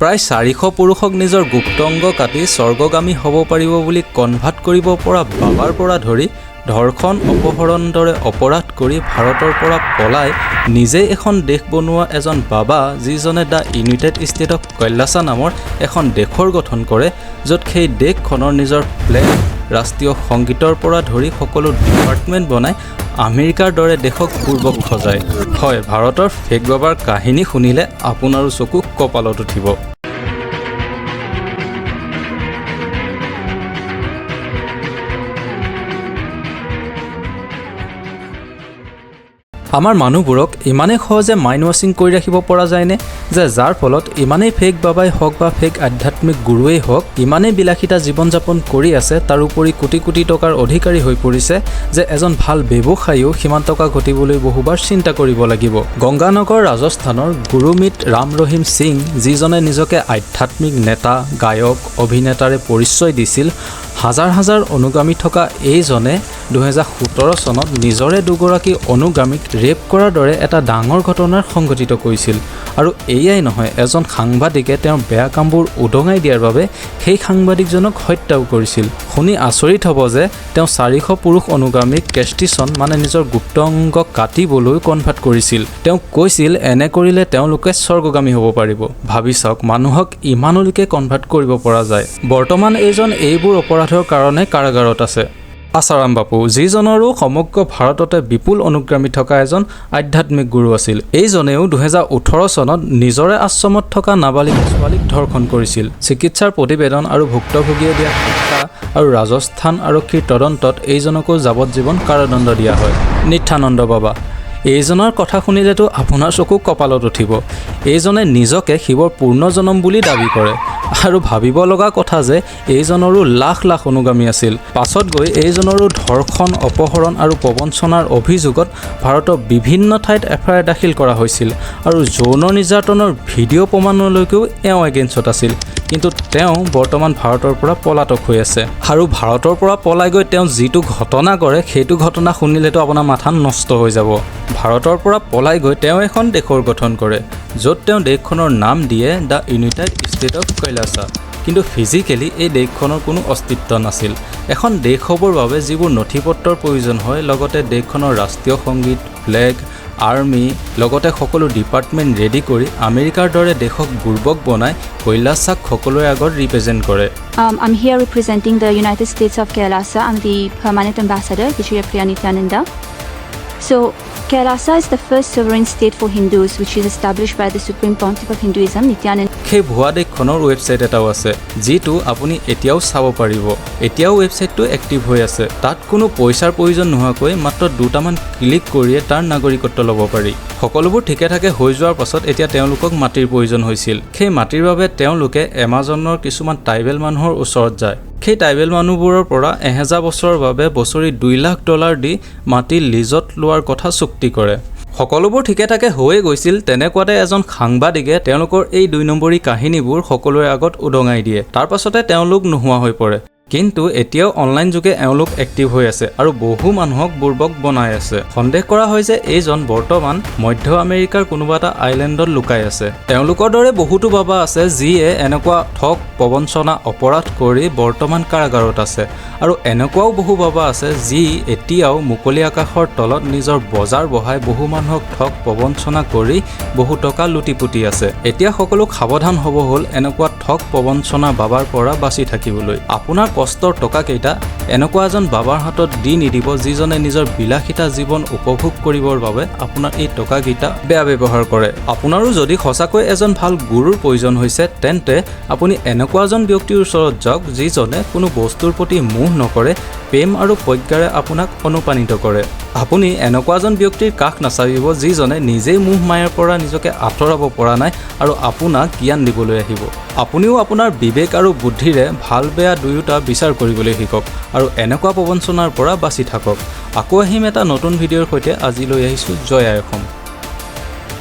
প্ৰায় 400 পুৰুষক নিজৰ গুপ্ত অংগ কাটি স্বৰ্গগামী হ'ব পাৰিব বুলি কনভাৰ্ট কৰিব পৰা বাবাৰ পৰা ধৰি ধৰ্ষণ অপহৰণ দৰে অপৰাধ কৰি ভাৰতৰ পৰা পলাই নিজে এখন দেশ বনোৱা এজন বাবা যিজনে দ্য ইউনাইটেড ষ্টেট অফ কৈলাছা নামৰ এখন দেশৰ গঠন কৰে য'ত সেই দেশখনৰ নিজৰ ফ্লেগ ৰাষ্ট্ৰীয় সংগীতৰ পৰা ধৰি সকলো ডিপাৰ্টমেণ্ট বনাই আমেৰিকাৰ দৰে দেশক পূৰ্বক সজায়। হয়, ভাৰতৰ ফেক বাবাৰ কাহিনী শুনিলে আপোনাৰো চকু কপালত উঠিব। আমাৰ মানুহবোৰক ইমানেই সহজে মাইণ্ড ৱাশ্বিং কৰি ৰাখিব পৰা যায়নে যে যাৰ ফলত ইমানেই ফেক বাবাই হওক বা ফেক আধ্যাত্মিক গুৰুৱেই হওক ইমানেই বিলাসিতা জীৱন যাপন কৰি আছে, তাৰোপৰি কোটি কোটি টকাৰ অধিকাৰী হৈ পৰিছে যে এজন ভাল ব্যৱসায়ীও সিমান টকা ঘটিবলৈ বহুবাৰ চিন্তা কৰিব লাগিব। গংগানগৰ ৰাজস্থানৰ গুৰুমিত ৰাম ৰহিম সিং, যিজনে নিজকে আধ্যাত্মিক নেতা, গায়ক, অভিনেতাৰে পৰিচয় দিছিল, হাজাৰ হাজাৰ অনুগামী থকা এইজনে 2017 চনত নিজৰে দুগৰাকী অনুগামীক ৰেপ কৰাৰ দৰে এটা ডাঙৰ ঘটনাৰ সংঘটিত কৰিছিল। আৰু এয়াই নহয়, এজন সাংবাদিকে তেওঁৰ বেয়া কামবোৰ উদঙাই দিয়াৰ বাবে সেই সাংবাদিকজনক হত্যাও কৰিছিল। শুনি আচৰিত হ'ব যে তেওঁ 400 পুৰুষ অনুগামীক কেষ্ট্ৰিশ্যন মানে নিজৰ গুপ্ত অংগ কাটিবলৈ কনভাৰ্ট কৰিছিল। তেওঁ কৈছিল এনে কৰিলে তেওঁলোকে স্বৰ্গগামী হ'ব পাৰিব। ভাবি চাওক, মানুহক ইমানলৈকে কনভাৰ্ট কৰিব পৰা যায়। বৰ্তমান এইজন এইবোৰ অপৰাধৰ কাৰণে কাৰাগাৰত আছে। আসাৰাম বাপু, যিজনৰো সমগ্ৰ ভাৰততে বিপুল অনুগামী থকা এজন আধ্যাত্মিক গুৰু আছিল। এইজনেও 2018 চনত নিজৰে আশ্ৰমত থকা নাবালিক ছোৱালীক ধৰ্ষণ কৰিছিল। চিকিৎসাৰ প্ৰতিবেদন আৰু ভুক্তভোগীয়ে দিয়া শিক্ষা আৰু ৰাজস্থান আৰক্ষীৰ তদন্তত এইজনকো যাৱজ্জীৱন কাৰাদণ্ড দিয়া হয়। নিত্যানন্দ বাবা, এইজনৰ কথা শুনিলেতো আপোনাৰ চকু কপালত উঠিব। এইজনে নিজকে শিৱৰ পূৰ্ণজনম বুলি দাবী কৰে আৰু ভাবিব লগা কথা যে এইজনৰো লাখ লাখ অনুগামী আছিল। পাছত গৈ এইজনৰো ধৰ্ষণ, অপহৰণ আৰু প্ৰবঞ্চনাৰ অভিযোগত ভাৰতৰ বিভিন্ন ঠাইত এফআইআৰ দাখিল কৰা হৈছিল আৰু যৌন নিৰ্যাতনৰ ভিডিঅ' প্ৰমাণলৈকেও এওঁ এগেইনষ্টত আছিল। কিন্তু তেওঁ বৰ্তমান ভাৰতৰ পৰা পলাতক হৈ আছে। আৰু ভাৰতৰ পৰা পলাই গৈ তেওঁ যিটো ঘটনা কৰে সেইটো ঘটনা শুনিলেতো আপোনাৰ মাথা নষ্ট হৈ যাব। ভাৰতৰ পৰা পলাই গৈ তেওঁ এখন দেশৰ গঠন কৰে য'ত তেওঁ দেশখনৰ নাম দিয়ে দ্য ইউনাইটেড ষ্টেট অফ কৈলাছা। কিন্তু ফিজিকেলি এই দেশখনৰ কোনো অস্তিত্ব নাছিল। এখন দেশ হ'বৰ বাবে যিবোৰ নথি পত্ৰৰ প্ৰয়োজন হয়, লগতে দেশখনৰ ৰাষ্ট্ৰীয় সংগীত, ফ্লেগ, আৰ্মি, লগতে সকলো ডিপাৰ্টমেণ্ট ৰেডি কৰি আমেৰিকাৰ দৰে দেশক বুৰ্বক বনাই কৈলাছাক সকলোৰে আগত ৰিপ্ৰেজেণ্ট কৰে। I'm here representing the United States of Kailasa. I'm the permanent ambassador, Vijaypriya Nityananda. So, Kailasa is the first sovereign state for Hindus, which is established by the Supreme Pontiff of Hinduism, Nityananda. সেই ভুৱা দেশখনৰ website এটাও আছে যিটো আপুনি এতিয়াও চাব পাৰিব। এতিয়াও ৱেবছাইটটো এক্টিভ হৈ আছে। তাত কোনো পইচাৰ প্ৰয়োজন নোহোৱাকৈ মাত্ৰ দুটামান ক্লিক কৰিয়ে তাৰ নাগৰিকত্ব ল'ব পাৰি। সকলোবোৰ ঠিকে ঠাকে হৈ যোৱাৰ পাছত এতিয়া তেওঁলোকক মাটিৰ প্ৰয়োজন হৈছিল। সেই মাটিৰ বাবে তেওঁলোকে এমাজনৰ কিছুমান ট্ৰাইবেল মানুহৰ ওচৰত যায়। সেই ট্ৰাইবেল মানুহবোৰৰ পৰা 1000 বছৰৰ বাবে বছৰি $2 লাখ দি মাটি লিজত লোৱাৰ কথা চুক্তি কৰে। সকলোবোৰ ঠিকে ঠাকে হৈয়ে গৈছিল। তেনেকুৱাতে এজন সাংবাদিকে তেওঁলোকৰ এই 2 নম্বৰী কাহিনীবোৰ সকলোৰে আগত উদঙাই দিয়ে। তাৰ পাছতে তেওঁলোক নোহোৱা হৈ পৰে। কিন্তু এতিয়াও অনলাইন যুগে এওঁলোক এক্টিভ হৈ আছে আৰু বহু মানুহক বুৰ্বক বনাই আছে। সন্দেহ কৰা হয় যে এইজন বৰ্তমান মধ্য আমেৰিকাৰ কোনোবা এটা আইলেণ্ডত লুকাই আছে। তেওঁলোকৰ দৰে বহুতো বাবা আছে যিয়ে এনেকুৱা ঠগ, প্ৰবঞ্চনা, অপৰাধ কৰি বৰ্তমান কাৰাগাৰত আছে। আৰু এনেকুৱাও বহু বাবা আছে যি এতিয়াও মুকলি আকাশৰ তলত নিজৰ বজাৰ বহাই বহু মানুহক ঠগ, প্ৰবঞ্চনা কৰি বহু টকা লুটি-পুটি আছে। এতিয়া সকলো সাৱধান হ'ব হ'ল এনেকুৱা ঠগ, প্ৰবঞ্চনা বাবাৰ পৰা বাচি থাকিবলৈ। আপোনাৰ কষ্টৰ টকাকেইটা এনেকুৱা এজন বাবাৰ হাতত দি নিদিব যিজনে নিজৰ বিলাসিতা জীৱন উপভোগ কৰিবৰ বাবে আপোনাৰ এই টকাকেইটা বেয়া ব্যৱহাৰ কৰে। আপোনাৰো যদি সঁচাকৈ এজন ভাল গুৰুৰ প্ৰয়োজন হৈছে তেন্তে আপুনি এনেকুৱা এজন ব্যক্তিৰ ওচৰত যাওক যিজনে কোনো বস্তুৰ প্ৰতি মোহ নকৰে, প্ৰেম আৰু প্ৰজ্ঞাৰে আপোনাক অনুপ্ৰাণিত কৰে। আপুনি এনেকুৱা এজন ব্যক্তিৰ কাষ নাচাবিব যিজনে নিজেই মোহ মায়াৰ পৰা নিজকে আঁতৰাব পৰা নাই আৰু আপোনাক জ্ঞান দিবলৈ আহিব। আপুনিও আপোনাৰ বিবেক আৰু বুদ্ধিৰে ভাল বেয়া দুয়োটা বিচাৰ কৰিবলৈ শিকক আৰু এনেকুৱা প্ৰবঞ্চনাৰ পৰা বাচি থাকক। আকৌ আহিম এটা নতুন ভিডিঅ'ৰ সৈতে। আজিলৈ আহিছোঁ। জয় আই অসম।